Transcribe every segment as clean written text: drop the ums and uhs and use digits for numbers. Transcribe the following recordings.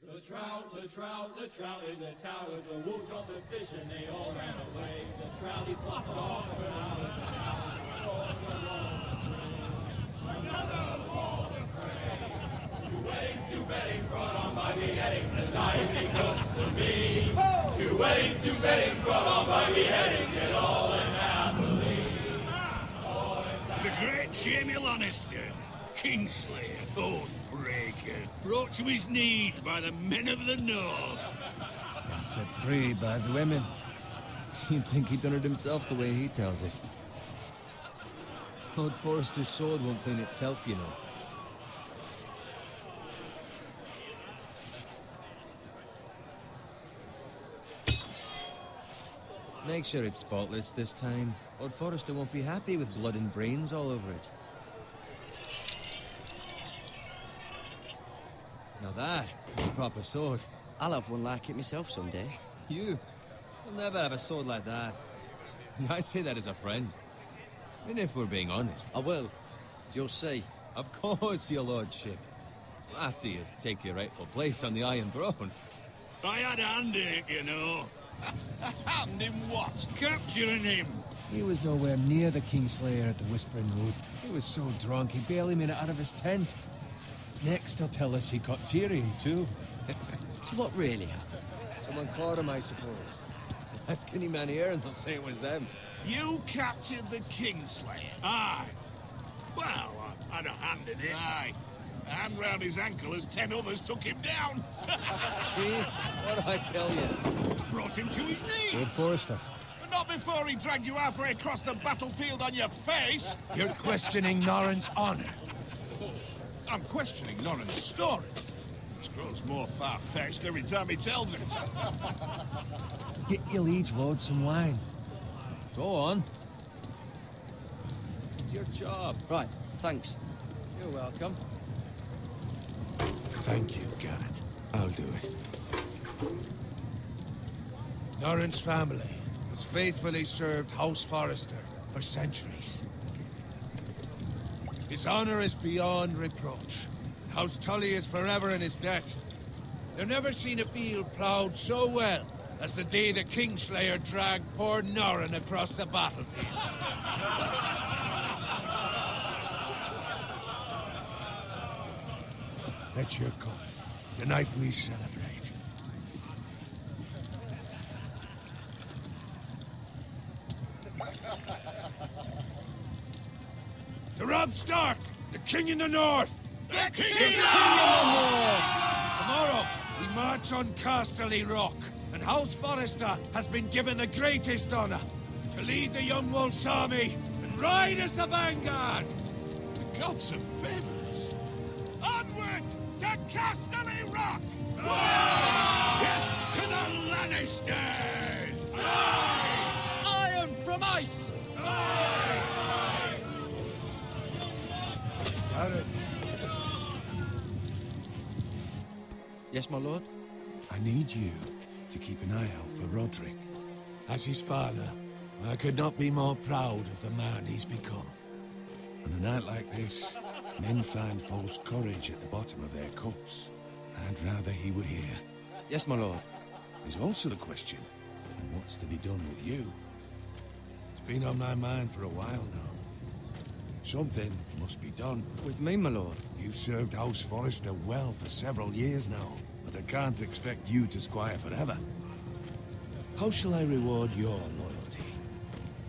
The trout in the towers, the wolves dropped the fish and they all ran away. The trout he flopped off for hours and hours and scores along the bridge. Another wall to pray. Two weddings brought on by beheadings, the night becomes to me. Two weddings brought on by beheadings, yet all is happily. The great Jamie Lannister, Kingslayer, Oathbreaker, brought to his knees by the men of the North. And set free by the women. You'd think he'd done it himself the way he tells it. Lord Forrester's sword won't clean itself, you know. Make sure it's spotless this time. Lord Forrester won't be happy with blood and brains all over it. Now that is a proper sword. I'll have one like it myself someday. You'll never have a sword like that. I say that as a friend. And if we're being honest. I will. You'll see. Of course, your lordship. After you take your rightful place on the Iron Throne. I had a hand in it, you know. Hand in what? Capturing him. He was nowhere near the Kingslayer at the Whispering Wood. He was so drunk he barely made it out of his tent. Next he'll tell us he caught Tyrion too. So what really happened? Someone caught him, I suppose. Ask any man here and they'll say it was them. You captured the Kingslayer? Aye. Well, I had a hand in it. Aye. A hand round his ankle as 10 others took him down. See? What'd I tell you? Brought him to his knees. Lord Forrester. But not before he dragged you halfway across the battlefield on your face. You're questioning Norrin's honor. I'm questioning Norrin's story. It grows more far-fetched every time he tells it. Get your liege lord some wine. Go on. It's your job. Right, thanks. You're welcome. Thank you, Garrett. I'll do it. Norrin's family has faithfully served House Forrester for centuries. His honor is beyond reproach. House Tully is forever in his debt. They've never seen a field plowed so well as the day the Kingslayer dragged poor Norrin across the battlefield. Fetch your cup. Tonight we celebrate. To Robb Stark, the King in the North! The King in the North! Tomorrow, we march on Casterly Rock, and House Forrester has been given the greatest honor to lead the Young Wolf's army and ride as the vanguard! The gods have favored us. Onward to Casterly Rock! Death to the Lannisters! Iron from ice! Garrett, Yes, my lord? I need you to keep an eye out for Roderick. As his father, I could not be more proud of the man he's become. On a night like this, men find false courage at the bottom of their cups. I'd rather he were here. Yes, my lord. There's also the question of what's to be done with you. It's been on my mind for a while now. Something must be done. With me, my lord? You've served House Forrester well for several years now, but I can't expect you to squire forever. How shall I reward your loyalty?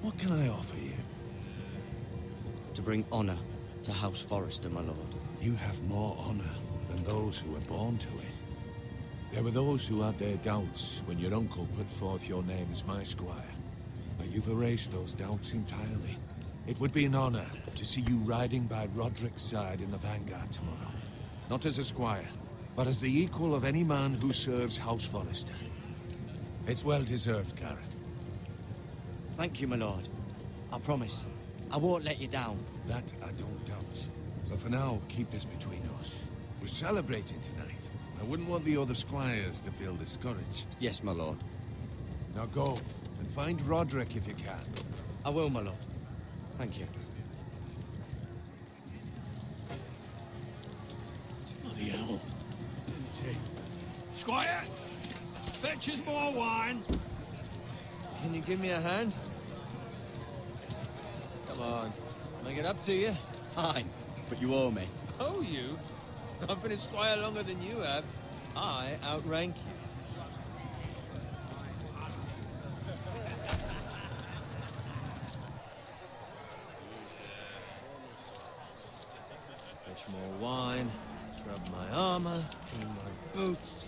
What can I offer you? To bring honor to House Forrester, my lord. You have more honor than those who were born to it. There were those who had their doubts when your uncle put forth your name as my squire. But you've erased those doubts entirely. It would be an honor to see you riding by Roderick's side in the vanguard tomorrow. Not as a squire, but as the equal of any man who serves House Forrester. It's well deserved, Garrett. Thank you, my lord. I promise. I won't let you down. That I don't doubt. But for now, keep this between us. We're celebrating tonight. I wouldn't want the other squires to feel discouraged. Yes, my lord. Now go, and find Roderick if you can. I will, my lord. Thank you. Bloody hell. Squire, fetch us more wine. Can you give me a hand? Come on. Make it up to you. Fine, but you owe me. Oh, you? I've been a squire longer than you have. I outrank you. Fetch more wine, scrub my armor, clean my boots.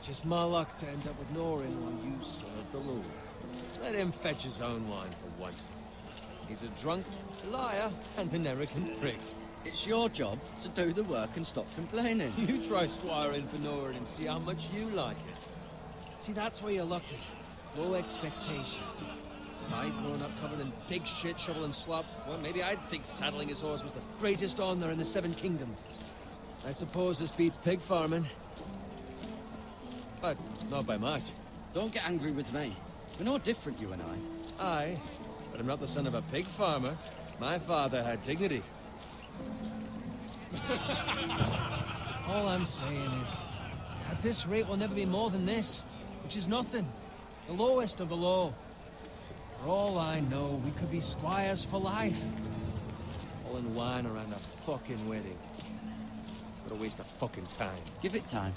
Just my luck to end up with Norin while you serve the Lord. Let him fetch his own wine for once. He's a drunk, liar, and an arrogant prick. It's your job to do the work and stop complaining. You try squiring for Norin and see how much you like it. See, that's where you're lucky. Low expectations. If I'd grown up covered in pig shit, shovel and slop, well, maybe I'd think saddling his horse was the greatest honor in the Seven Kingdoms. I suppose this beats pig farming. But not by much. Don't get angry with me. We're no different, you and I. Aye, but I'm not the son of a pig farmer. My father had dignity. All I'm saying is, at this rate we'll never be more than this, which is nothing. The lowest of the low. For all I know, we could be squires for life. All in wine around a fucking wedding. What a waste of fucking time. Give it time.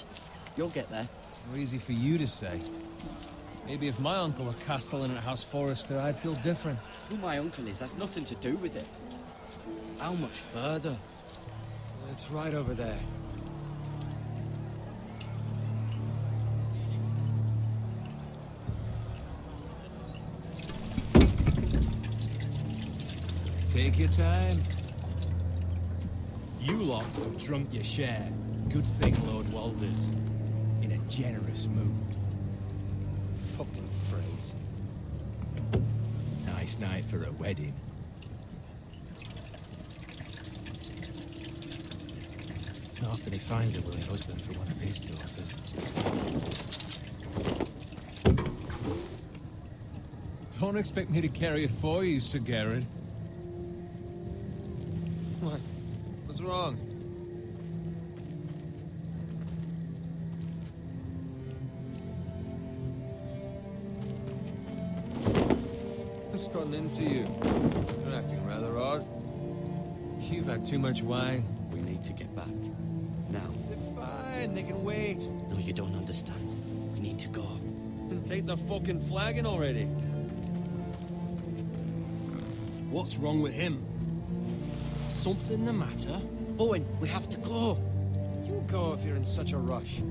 You'll get there. More easy for you to say. Maybe if my uncle were castellan at House Forrester, I'd feel different. Who my uncle is has nothing to do with it. How much further? It's right over there. Take your time. You lot have drunk your share. Good thing Lord Walder's in a generous mood. Fucking phrase. Nice night for a wedding. Not often he finds a willing husband for one of his daughters. Don't expect me to carry it for you, Sir Garrett. What? What's wrong? What's gotten into you? You're acting rather odd. You've had too much wine. We need to get back. Now. They're fine, they can wait. No, you don't understand. We need to go. Then take the fucking flagon already. What's wrong with him? Something the matter? Owen, we have to go. You go if you're in such a rush.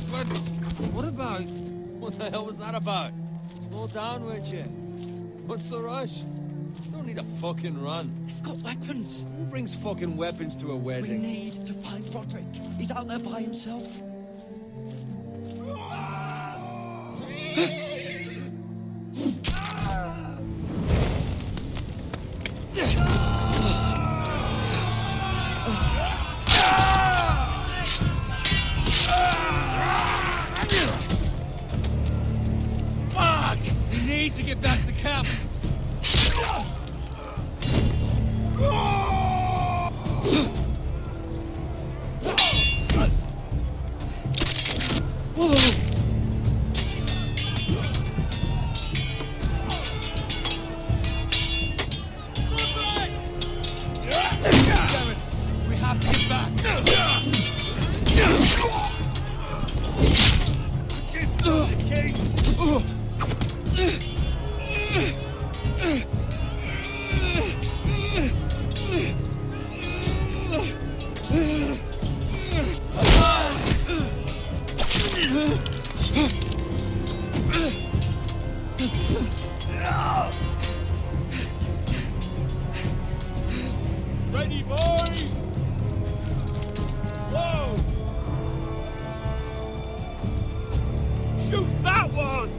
But what about? What the hell was that about? Slow down, would you? What's the rush? You don't need a fucking run. They've got weapons. Who brings fucking weapons to a We wedding? need to find Roderick. He's out there by himself. Fuck! We need to get back to camp. Damn it! We have to get back. Ready, boys! Whoa! Shoot that one!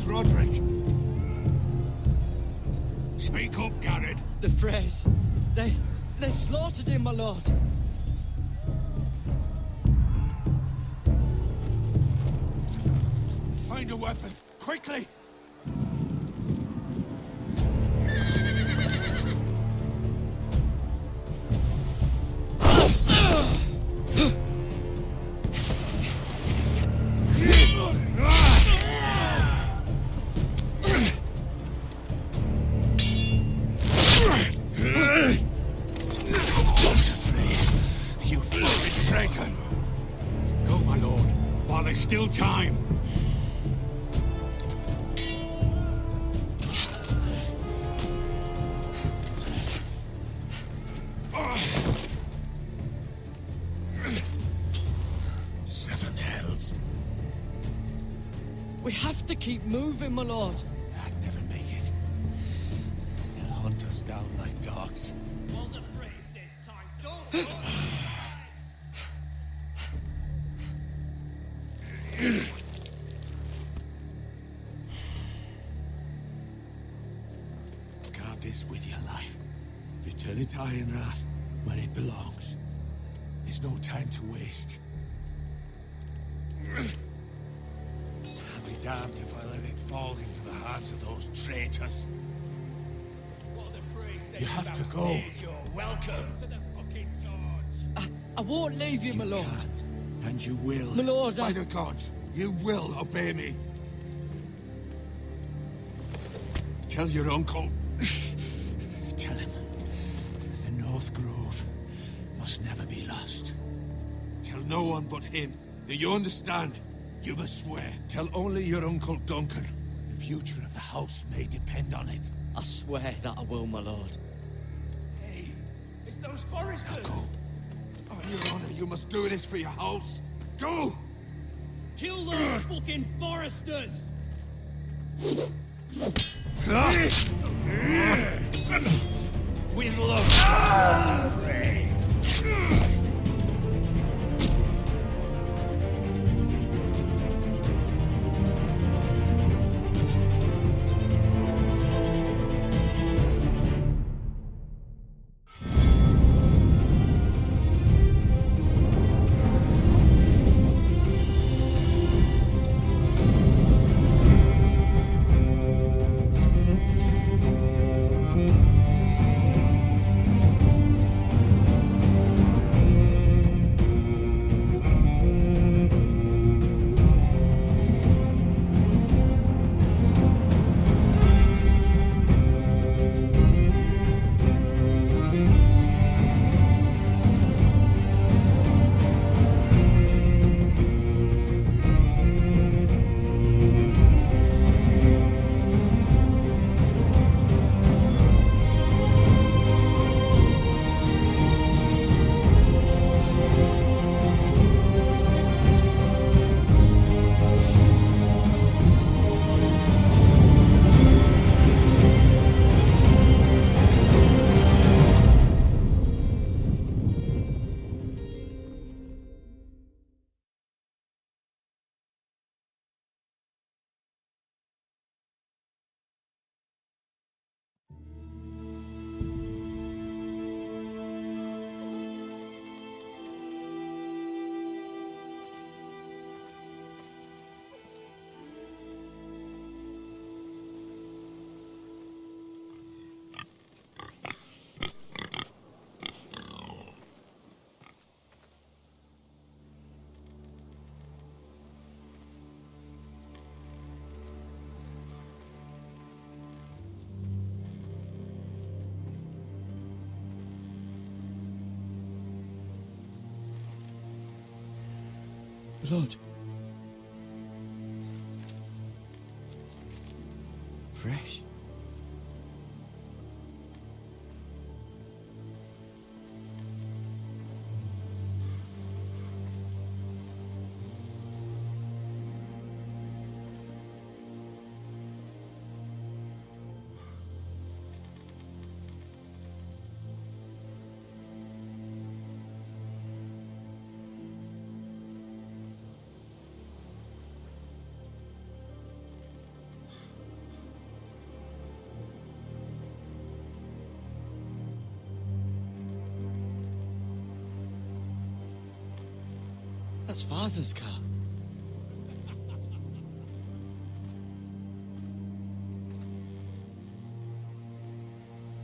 name's Roderick. Speak up, Garrett. The Freys. They slaughtered him, my lord. Find a weapon, quickly! You fucking traitor! Go, my lord, while there's still time. Seven hells. We have to keep moving, my lord. I'd never make it. They'll hunt us down like dogs. Guard this with your life. Return it to Ironrath, where it belongs. There's no time to waste. I'll be damned if I let it fall into the hands of those traitors. You have to go. Welcome to the fucking torch. I won't leave you, my lord. Can, and you will. My lord, By the gods, you will obey me. Tell your uncle. Tell him. The North Grove must never be lost. Tell no one but him. Do you understand? You must swear. Tell only your Uncle Duncan. The future of the house may depend on it. I swear that I will, my lord. Hey, it's those foresters. Now go. On your honor, you must do this for your house. Go! Kill those fucking foresters. With love. Frey. Lord. Fresh. That's Father's car.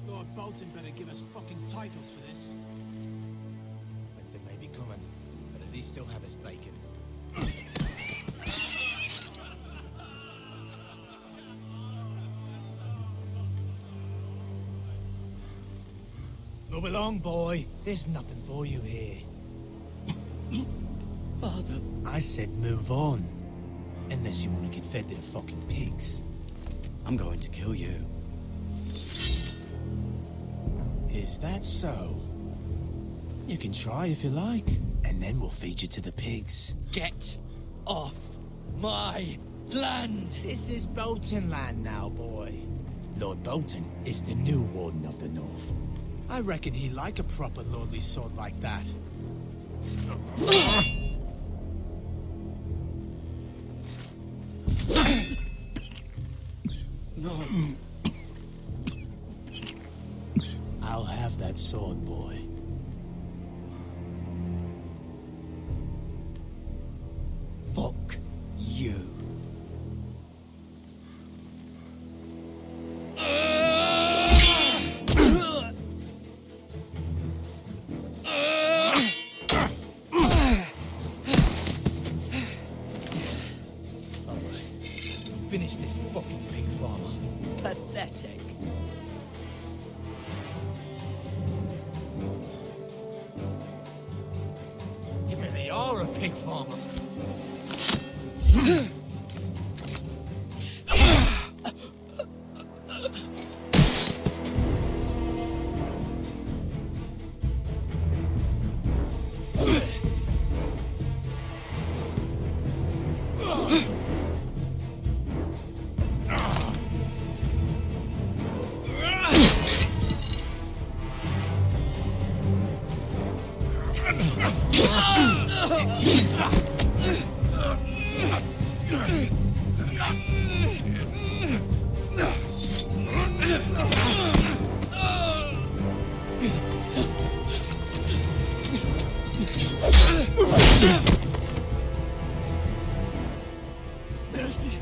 Lord Bolton better give us fucking titles for this. Winter may be coming, but at least he'll have his bacon. Move along, boy. There's nothing for you here. Father. I said move on. Unless you want to get fed to the fucking pigs. I'm going to kill you. Is that so? You can try if you like, and then we'll feed you to the pigs. Get off my land! This is Bolton land now, boy. Lord Bolton is the new Warden of the North. I reckon he'd like a proper lordly sword like that. No. I'll have that sword, boy. Fuck you. Finish this fucking pig farmer. Pathetic. You really are a pig farmer. Mercy!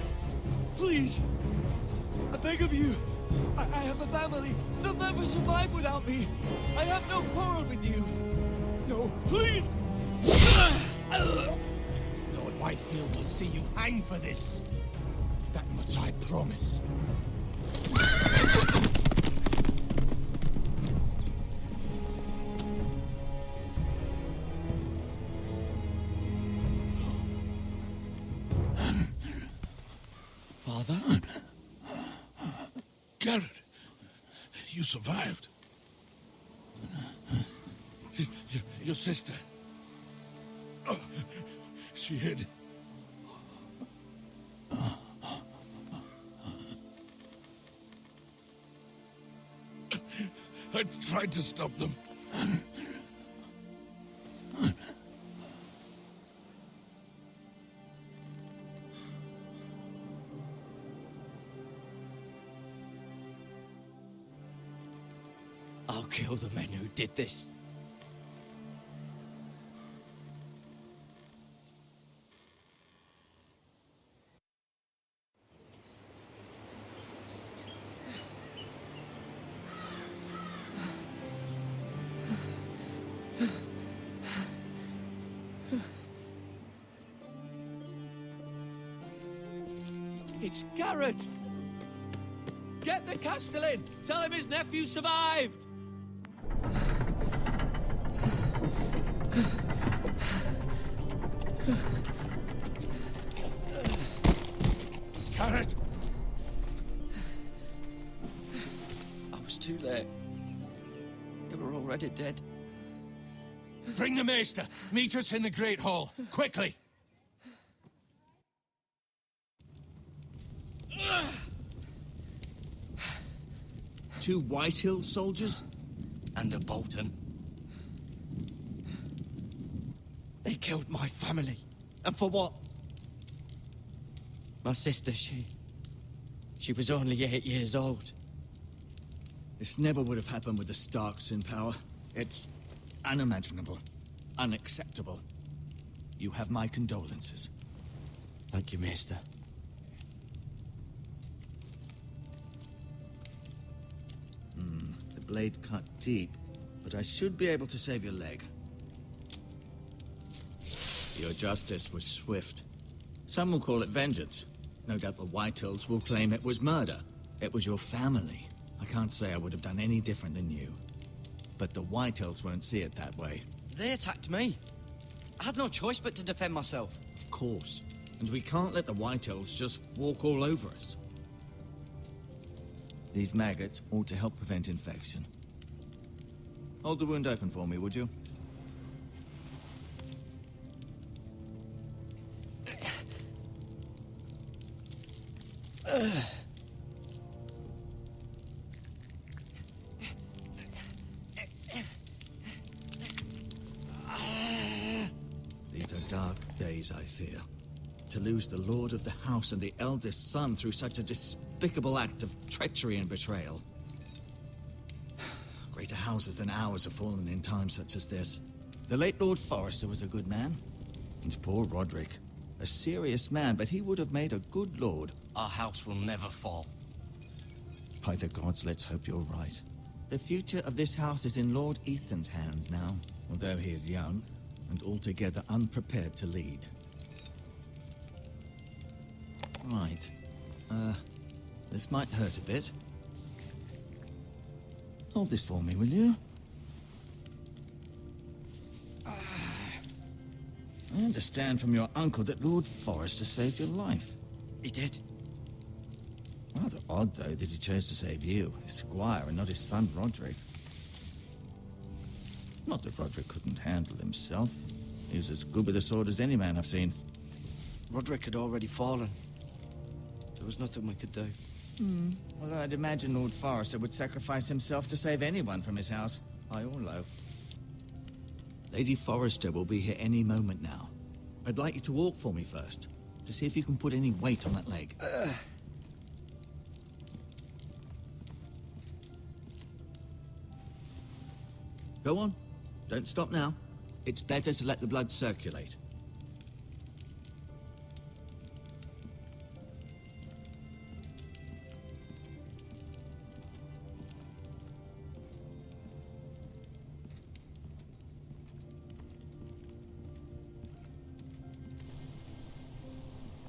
Please! I beg of you! I have a family! They'll never survive without me! I have no quarrel with you! No, please! Lord Whitefield will see you hang for this. That much I promise. Father? Garrett, you survived. Your sister. Oh, she hid. I tried to stop them. I'll kill the men who did this. It's Garrett! Get the Castellan! Tell him his nephew survived! Garrett! I was too late. They were already dead. Bring the maester. Meet us in the Great Hall. Quickly! Two Whitehill soldiers? And a Bolton. They killed my family. And for what? My sister, she was only 8 years old. This never would have happened with the Starks in power. It's unimaginable. Unacceptable. you have my condolences. Thank you, Maester. The blade cut deep, but I should be able to save your leg. Your justice was swift. Some will call it vengeance. No doubt the Whitehills will claim it was murder. It was your family. I can't say I would have done any different than you. But the Whitehills won't see it that way. They attacked me. I had no choice but to defend myself. Of course. And we can't let the Whitehills just walk all over us. These maggots ought to help prevent infection. Hold the wound open for me, would you? These are dark days, I fear. To lose the lord of the house and the eldest son through such a despicable act of treachery and betrayal. Greater houses than ours have fallen in times such as this. The late Lord Forrester was a good man. And poor Roderick. A serious man, but he would have made a good lord. Our house will never fall. By the gods, let's hope you're right. The future of this house is in Lord Ethan's hands now, although he is young and altogether unprepared to lead. Right. This might hurt a bit. Hold this for me, will you? I understand from your uncle that Lord Forrester saved your life. He did. Rather odd, though, that he chose to save you, his squire, and not his son Roderick. Not that Roderick couldn't handle himself. He was as good with a sword as any man I've seen. Roderick had already fallen. There was nothing we could do. Although I'd imagine Lord Forrester would sacrifice himself to save anyone from his house, high or low. Lady Forrester will be here any moment now. I'd like you to walk for me first, to see if you can put any weight on that leg. Go on. Don't stop now. It's better to let the blood circulate.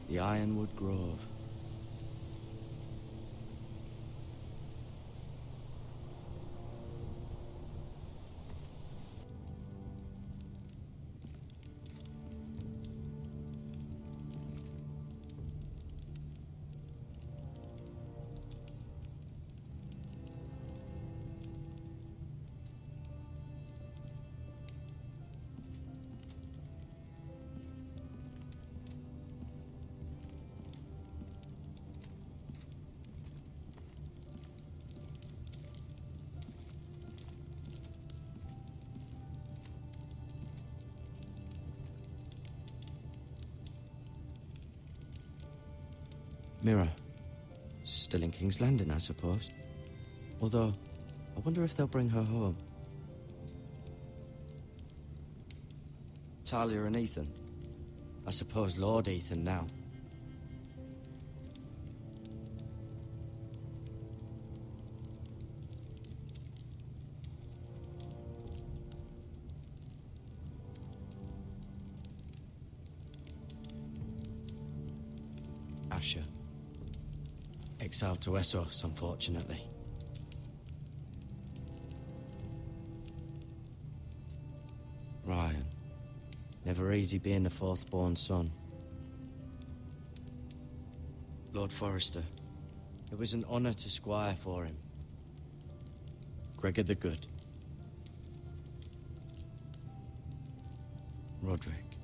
The Ironwood Grove. Mirror. Still in King's Landing, I suppose. Although, I wonder if they'll bring her home. Talia and Ethan. I suppose Lord Ethan now. Asher. Exiled to Essos, unfortunately. Ryan. Never easy being the fourth-born son. Lord Forrester. It was an honor to squire for him. Gregor the Good. Roderick.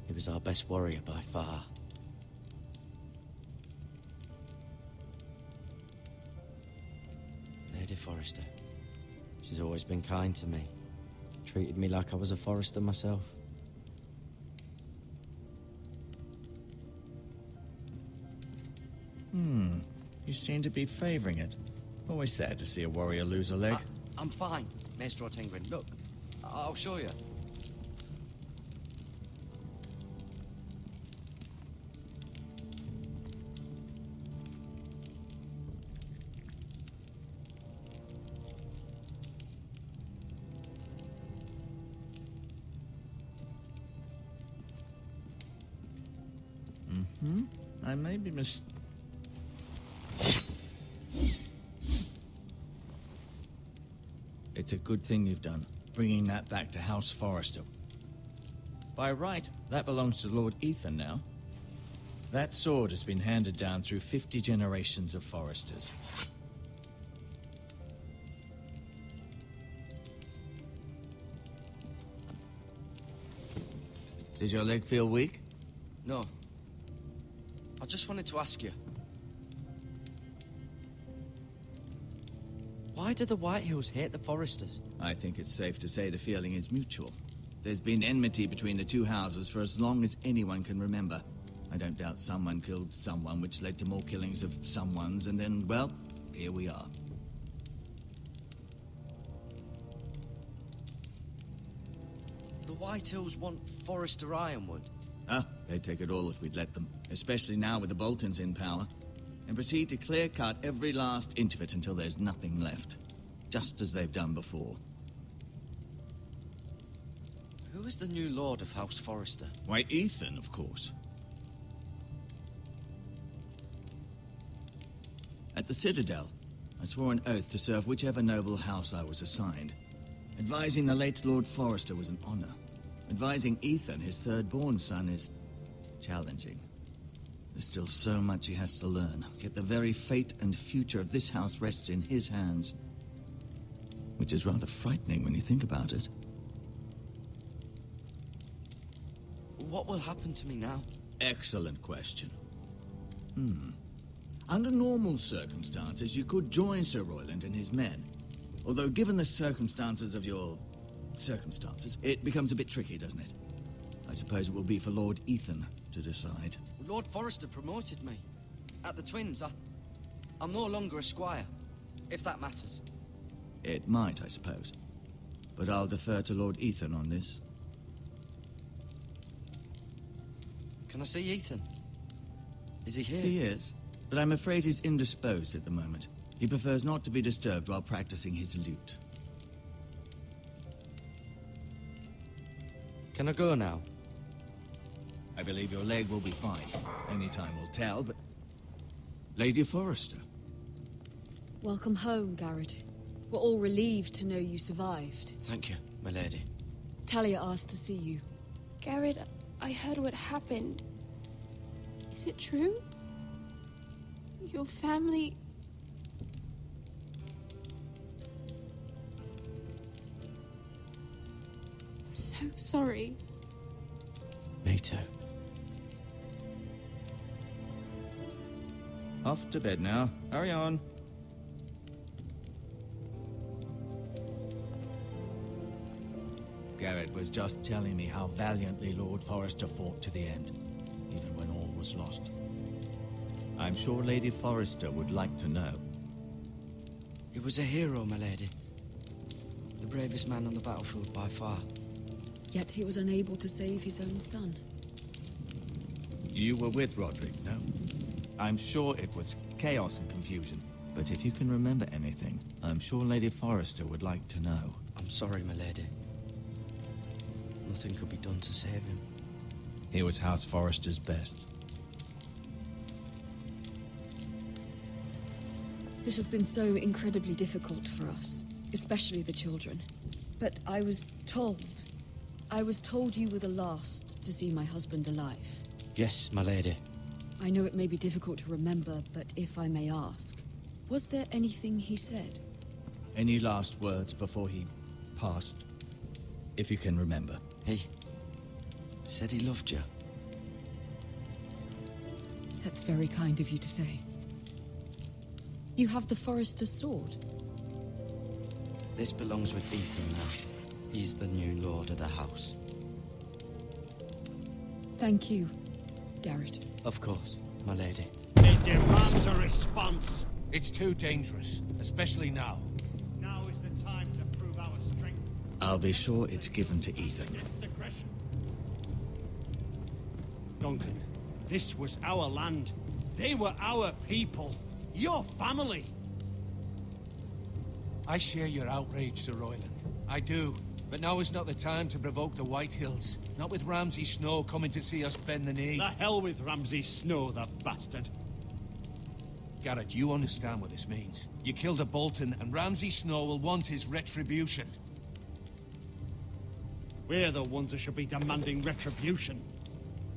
He was our best warrior by far. Lady Forrester. She's always been kind to me. Treated me like I was a Forrester myself. You seem to be favoring it. Always sad to see a warrior lose a leg. I'm fine, Maester Ortengrin. Look, I'll show you. I may be It's a good thing you've done, bringing that back to House Forrester. By right, that belongs to Lord Ethan now. That sword has been handed down through 50 generations of Forresters. Did your leg feel weak? No. I just wanted to ask you. Why do the Whitehills hate the Forresters? I think it's safe to say the feeling is mutual. There's been enmity between the two houses for as long as anyone can remember. I don't doubt someone killed someone, which led to more killings of someones, and then, well, here we are. The Whitehills want Forrester Ironwood. Ah, they'd take it all if we'd let them, especially now with the Boltons in power, and proceed to clear-cut every last inch of it until there's nothing left, just as they've done before. Who is the new Lord of House Forrester? Why, Ethan, of course. At the Citadel, I swore an oath to serve whichever noble house I was assigned. Advising the late Lord Forrester was an honor. Advising Ethan, his third-born son, is challenging. There's still so much he has to learn, yet the very fate and future of this house rests in his hands. Which is rather frightening when you think about it. What will happen to me now? Excellent question. Under normal circumstances, you could join Sir Royland and his men. Although, given the circumstances of your circumstances, it becomes a bit tricky, doesn't it? I suppose it will be for Lord Ethan to decide. Lord Forrester promoted me. At the Twins, I'm no longer a squire, if that matters. It might, I suppose. But I'll defer to Lord Ethan on this. Can I see Ethan? Is he here? He is, but I'm afraid he's indisposed at the moment. He prefers not to be disturbed while practicing his lute. Can I go now? I believe your leg will be fine. Any time will tell, but... Lady Forrester. Welcome home, Garrett. We're all relieved to know you survived. Thank you, my lady. Talia asked to see you. Garrett, I heard what happened. Is it true? Your family... I'm so sorry. Me too. Off to bed now. Hurry on. Garrett was just telling me how valiantly Lord Forrester fought to the end, even when all was lost. I'm sure Lady Forrester would like to know. He was a hero, my lady. The bravest man on the battlefield by far. Yet he was unable to save his own son. You were with Roderick, no? I'm sure it was chaos and confusion. But if you can remember anything, I'm sure Lady Forrester would like to know. I'm sorry, my lady. Nothing could be done to save him. He was House Forrester's best. This has been so incredibly difficult for us, especially the children. But I was told you were the last to see my husband alive. Yes, my lady. I know it may be difficult to remember, but if I may ask, was there anything he said? Any last words before he passed? If you can remember. He said he loved you. That's very kind of you to say. You have the Forrester's sword. This belongs with Ethan now. He's the new lord of the house. Thank you, Garrett. Of course, my lady. It demands a response. It's too dangerous, especially now. Now is the time to prove our strength. I'll be sure it's given to Ethan. Against aggression. Duncan, this was our land. They were our people. Your family. I share your outrage, Sir Royland. I do. But now is not the time to provoke the White Hills. Not with Ramsay Snow coming to see us bend the knee. The hell with Ramsay Snow, the bastard. Garrett, you understand what this means. You killed a Bolton, and Ramsay Snow will want his retribution. We're the ones that should be demanding retribution.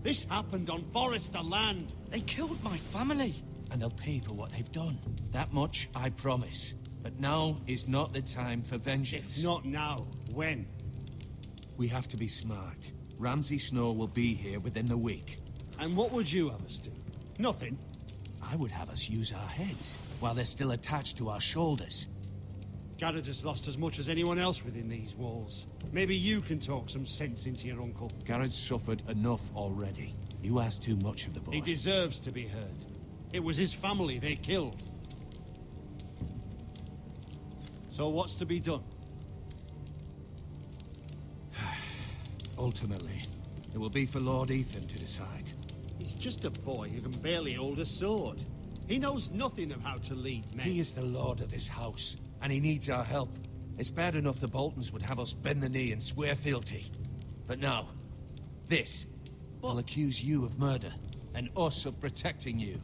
This happened on Forrester land. They killed my family. And they'll pay for what they've done. That much I promise. But now is not the time for vengeance. If not now, when? We have to be smart. Ramsay Snow will be here within the week. And what would you have us do? Nothing. I would have us use our heads, while they're still attached to our shoulders. Garrett has lost as much as anyone else within these walls. Maybe you can talk some sense into your uncle. Garrett's suffered enough already. You ask too much of the boy. He deserves to be heard. It was his family they killed. So what's to be done? Ultimately, it will be for Lord Ethan to decide. He's just a boy who can barely hold a sword. He knows nothing of how to lead men. He is the lord of this house, and he needs our help. It's bad enough the Boltons would have us bend the knee and swear fealty. But now, this will accuse you of murder, and us of protecting you.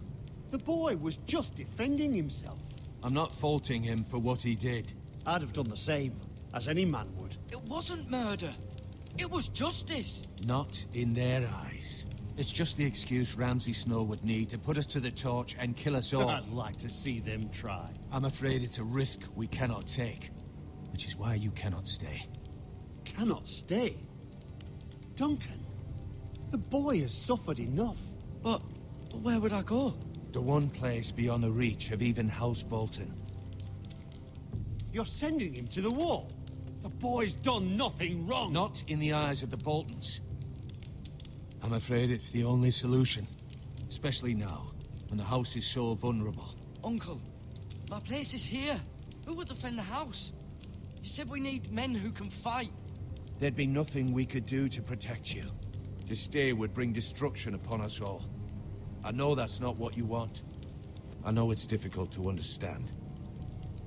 The boy was just defending himself. I'm not faulting him for what he did. I'd have done the same, as any man would. It wasn't murder. It was justice. Not in their eyes. It's just the excuse Ramsay Snow would need to put us to the torch and kill us all. I'd like to see them try. I'm afraid it's a risk we cannot take, which is why you cannot stay. Cannot stay? Duncan, the boy has suffered enough. But where would I go? The one place beyond the reach of even House Bolton. You're sending him to the wall? The boy's done nothing wrong. Not in the eyes of the Boltons. I'm afraid it's the only solution. Especially now, when the house is so vulnerable. Uncle, my place is here. Who will defend the house? You said we need men who can fight. There'd be nothing we could do to protect you. To stay would bring destruction upon us all. I know that's not what you want. I know it's difficult to understand.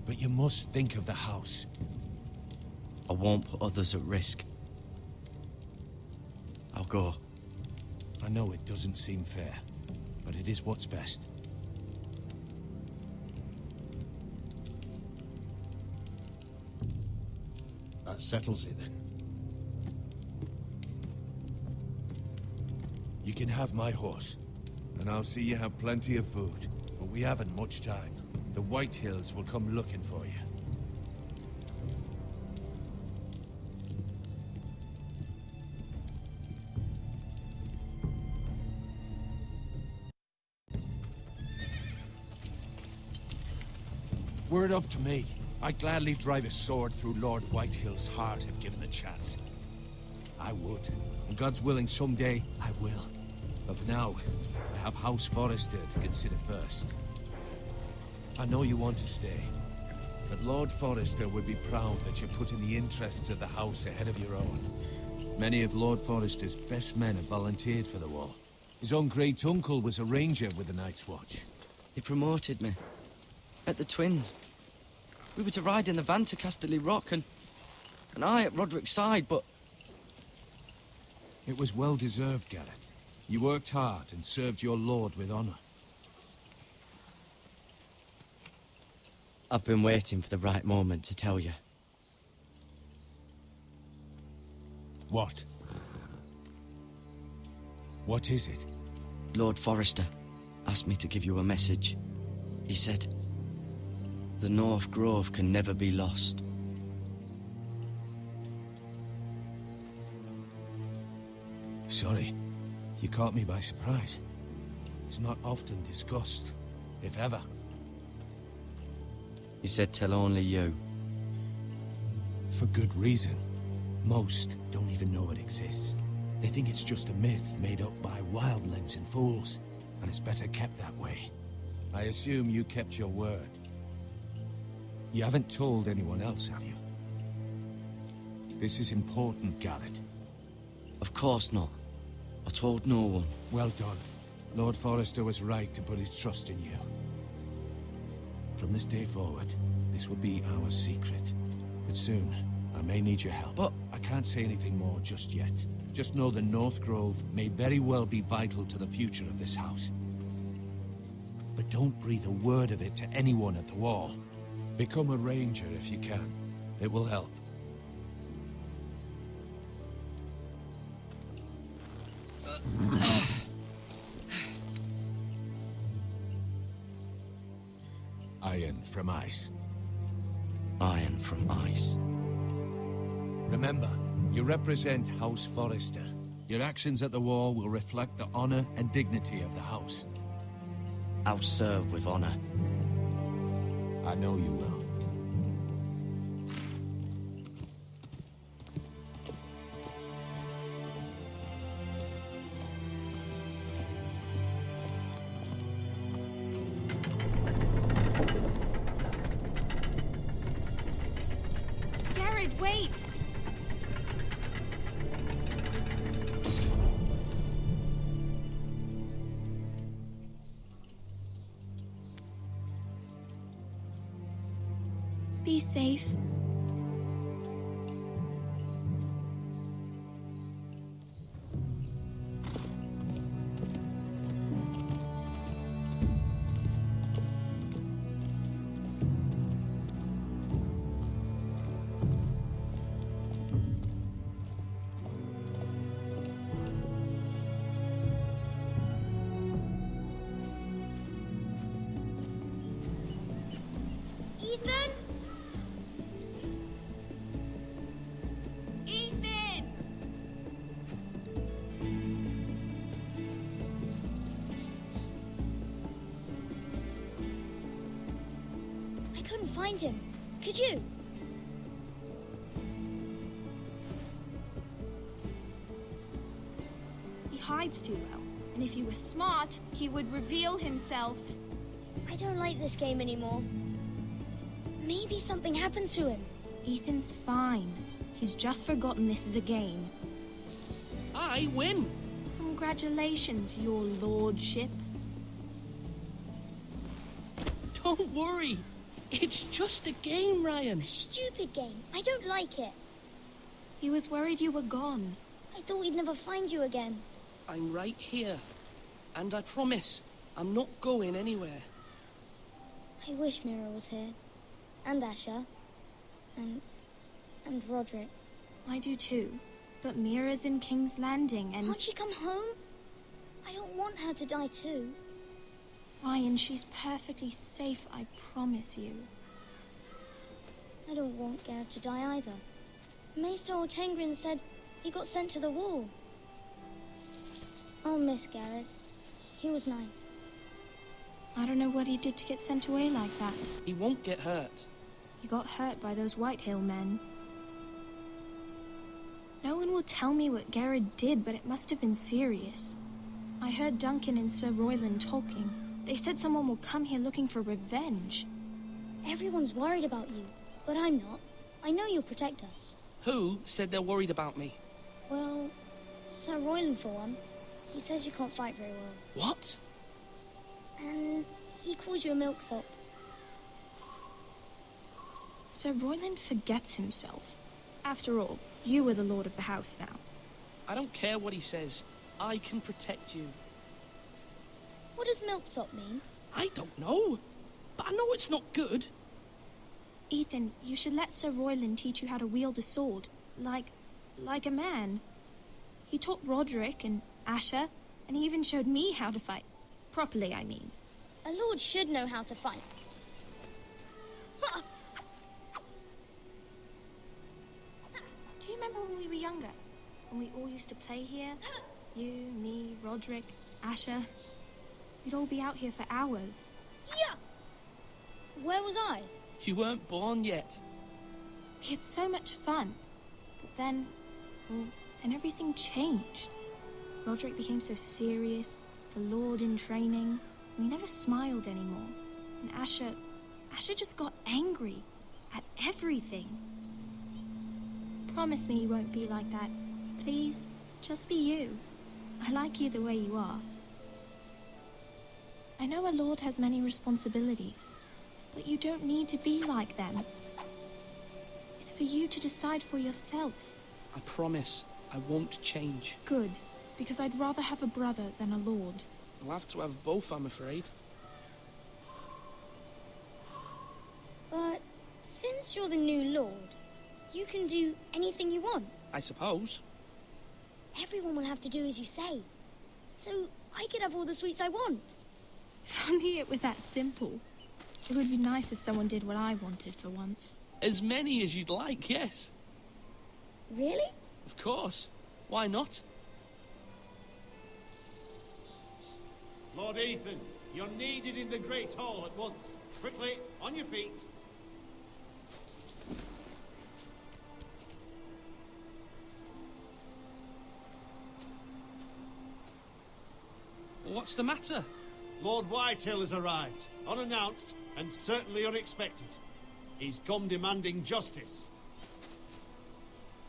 But you must think of the house. I won't put others at risk. I'll go. I know it doesn't seem fair, but it is what's best. That settles it then. You can have my horse, and I'll see you have plenty of food. But we haven't much time. The White Hills will come looking for you. Were it up to me, I'd gladly drive a sword through Lord Whitehill's heart if given the chance. I would. And God's willing, someday I will. But for now, I have House Forrester to consider first. I know you want to stay, but Lord Forrester would be proud that you're putting the interests of the house ahead of your own. Many of Lord Forrester's best men have volunteered for the war. His own great-uncle was a ranger with the Night's Watch. He promoted me. At the Twins. We were to ride in the van to Casterly Rock, and I at Roderick's side, but... It was well-deserved, Garrett. You worked hard and served your lord with honor. I've been waiting for the right moment to tell you. What? What is it? Lord Forrester asked me to give you a message. He said, the North Grove can never be lost. Sorry. You caught me by surprise. It's not often discussed, if ever. He said tell only you. For good reason. Most don't even know it exists. They think it's just a myth made up by wildlings and fools, and it's better kept that way. I assume you kept your word. You haven't told anyone else, have you? This is important, Garrett. Of course not. I told no one. Well done. Lord Forrester was right to put his trust in you. From this day forward, this will be our secret. But soon, I may need your help, but I can't say anything more just yet. Just know the North Grove may very well be vital to the future of this house. But don't breathe a word of it to anyone at the wall. Become a ranger if you can. It will help. Iron from ice. Iron from ice. Remember, you represent House Forrester. Your actions at the wall will reflect the honor and dignity of the house. I'll serve with honor. I know you will. Garrett, wait! Be safe. Ethan? Ethan! I couldn't find him. Could you? He hides too well, and if he was smart, he would reveal himself. I don't like this game anymore. Maybe something happened to him. Ethan's fine. He's just forgotten this is a game. I win. Congratulations, your lordship. Don't worry. It's just a game, Ryan. Stupid game. I don't like it. He was worried you were gone. I thought we'd never find you again. I'm right here. And I promise, I'm not going anywhere. I wish Mira was here. And Asher. And Roderick. I do too. But Mira's in King's Landing and... Can't she come home? I don't want her to die too. Ryan, she's perfectly safe, I promise you. I don't want Garrett to die either. Maester Ortengrin said he got sent to the wall. I'll miss Garrett. He was nice. I don't know what he did to get sent away like that. He won't get hurt. He got hurt by those Whitehill men. No one will tell me what Garrett did, but it must have been serious. I heard Duncan and Sir Royland talking. They said someone will come here looking for revenge. Everyone's worried about you, but I'm not. I know you'll protect us. Who said they're worried about me? Well, Sir Royland for one. He says you can't fight very well. What? And he calls you a milksop. Sir Royland forgets himself. After all, you are the lord of the house now. I don't care what he says. I can protect you. What does milksop mean? I don't know. But I know it's not good. Ethan, you should let Sir Royland teach you how to wield a sword. Like a man. He taught Roderick and Asher, and he even showed me how to fight. Properly, I mean. A lord should know how to fight. Do you remember when we were younger? When we all used to play here? You, me, Roderick, Asher. We'd all be out here for hours. Yeah! Where was I? You weren't born yet. We had so much fun. But then everything changed. Roderick became so serious, the lord in training, and he never smiled anymore. And Asher just got angry at everything. Promise me you won't be like that. Please, just be you. I like you the way you are. I know a lord has many responsibilities, but you don't need to be like them. It's for you to decide for yourself. I promise I won't change. Good, because I'd rather have a brother than a lord. I'll have to have both, I'm afraid. But since you're the new lord, you can do anything you want. I suppose. Everyone will have to do as you say. So I could have all the sweets I want. If only it were that simple. It would be nice if someone did what I wanted for once. As many as you'd like, yes. Really? Of course. Why not? Lord Ethan, you're needed in the Great Hall at once. Quickly, on your feet. What's the matter? Lord Whitehill has arrived, unannounced and certainly unexpected. He's come demanding justice.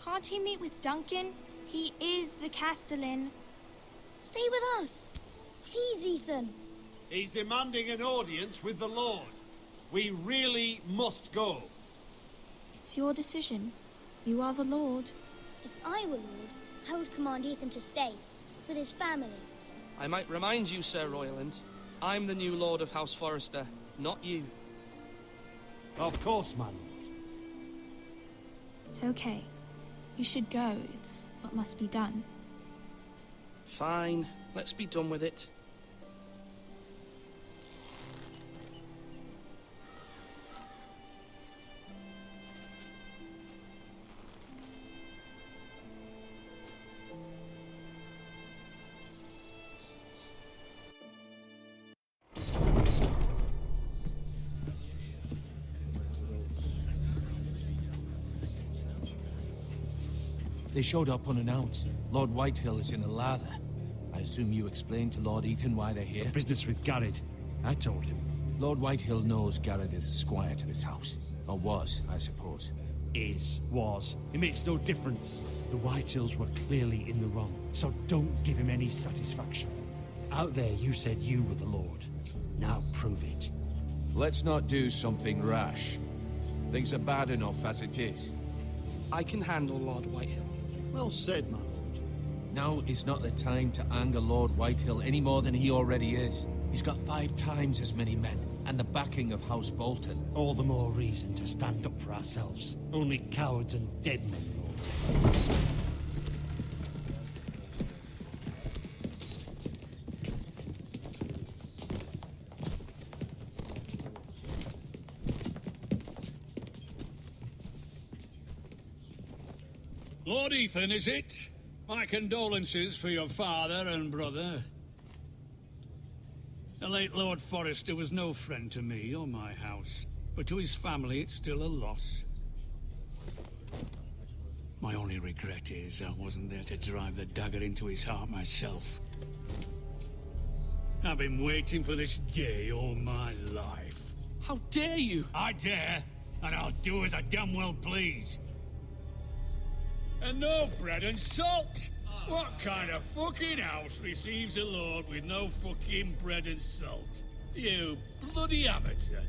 Can't he meet with Duncan? He is the Castellan. Stay with us. Please, Ethan. He's demanding an audience with the Lord. We really must go. It's your decision. You are the Lord. If I were Lord, I would command Ethan to stay, with his family. I might remind you, Sir Royland, I'm the new Lord of House Forrester, not you. Of course, my lord. It's okay. You should go. It's what must be done. Fine, let's be done with it. They showed up unannounced. Lord Whitehill is in a lather. I assume you explained to Lord Ethan why they're here? Business with Garrett. I told him. Lord Whitehill knows Garrett is a squire to this house. Or was, I suppose. Was. It makes no difference. The Whitehills were clearly in the wrong, so don't give him any satisfaction. Out there you said you were the Lord. Now prove it. Let's not do something rash. Things are bad enough as it is. I can handle Lord Whitehill. Well said, my lord. Now is not the time to anger Lord Whitehill any more than he already is. He's got 5 times as many men, and the backing of House Bolton. All the more reason to stand up for ourselves. Only cowards and dead men, Lord. Lord Ethan, is it? My condolences for your father and brother. The late Lord Forrester was no friend to me or my house, but to his family it's still a loss. My only regret is I wasn't there to drive the dagger into his heart myself. I've been waiting for this day all my life. How dare you? I dare, and I'll do as I damn well please. And no bread and salt! What kind of fucking house receives a lord with no fucking bread and salt? You bloody amateur.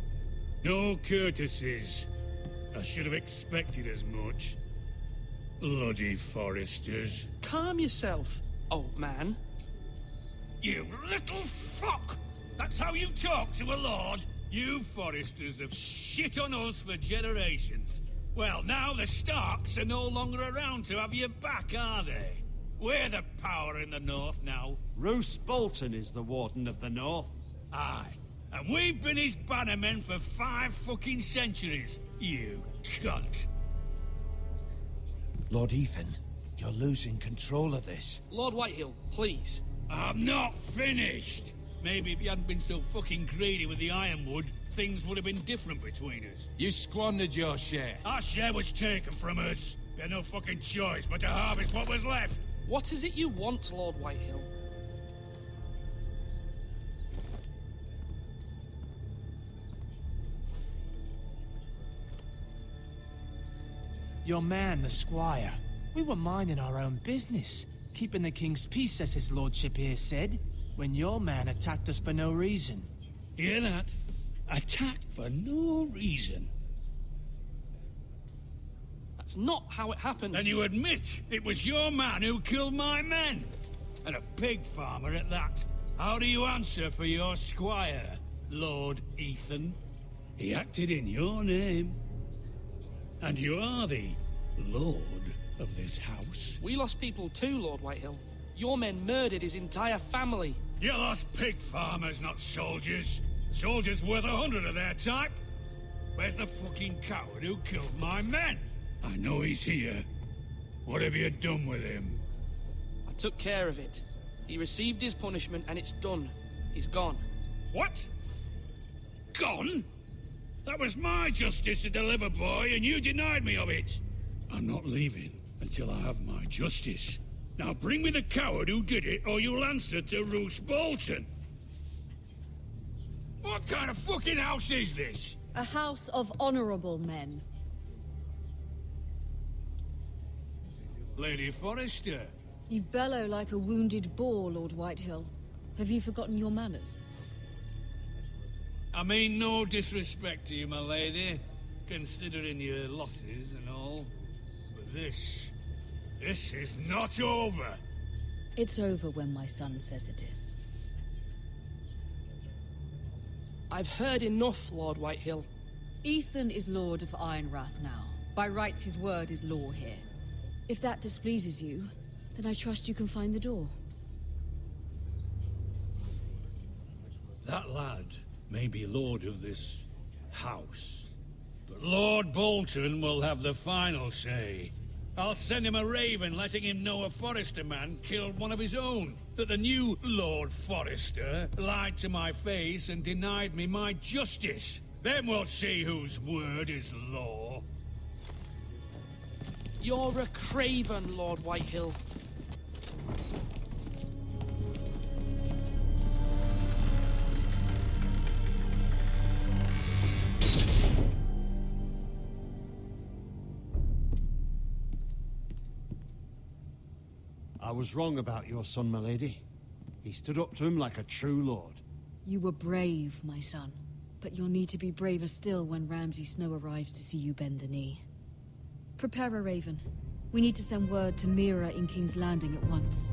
No courtesies. I should have expected as much. Bloody Forresters. Calm yourself, old man. You little fuck! That's how you talk to a lord? You Forresters have shit on us for generations. Well, now the Starks are no longer around to have your back, are they? We're the power in the north now. Roose Bolton is the Warden of the North. Aye. And we've been his bannermen for 5 fucking centuries, you cunt. Lord Ethan, you're losing control of this. Lord Whitehill, please. I'm not finished. Maybe if you hadn't been so fucking greedy with the ironwood, things would have been different between us. You squandered your share. Our share was taken from us. We had no fucking choice but to harvest what was left. What is it you want, Lord Whitehill? Your man, the squire. We were minding our own business, keeping the king's peace, as his lordship here said, when your man attacked us for no reason. Hear that? Attacked for no reason. That's not how it happened. Then you admit it was your man who killed my men! And a pig farmer at that. How do you answer for your squire, Lord Ethan? He acted in your name. And you are the lord of this house. We lost people too, Lord Whitehill. Your men murdered his entire family. You lost pig farmers, not soldiers. Soldiers worth 100 of their type. Where's the fucking coward who killed my men? I know he's here. What have you done with him? I took care of it. He received his punishment and it's done. He's gone. What? Gone? That was my justice to deliver, boy, and you denied me of it. I'm not leaving until I have my justice. Now bring me the coward who did it, or you'll answer to Roose Bolton. What kind of fucking house is this? A house of honorable men. Lady Forrester. You bellow like a wounded boar, Lord Whitehill. Have you forgotten your manners? I mean no disrespect to you, my lady, considering your losses and all. But this is not over. It's over when my son says it is. I've heard enough, Lord Whitehill. Ethan is Lord of Ironrath now. By rights, his word is law here. If that displeases you, then I trust you can find the door. That lad may be lord of this house, but Lord Bolton will have the final say. I'll send him a raven letting him know a Forrester man killed one of his own. That the new Lord Forrester lied to my face and denied me my justice. Then we'll see whose word is law. You're a craven, Lord Whitehill. I was wrong about your son, my lady. He stood up to him like a true lord. You were brave, my son. But you'll need to be braver still when Ramsay Snow arrives to see you bend the knee. Prepare a raven. We need to send word to Mira in King's Landing at once.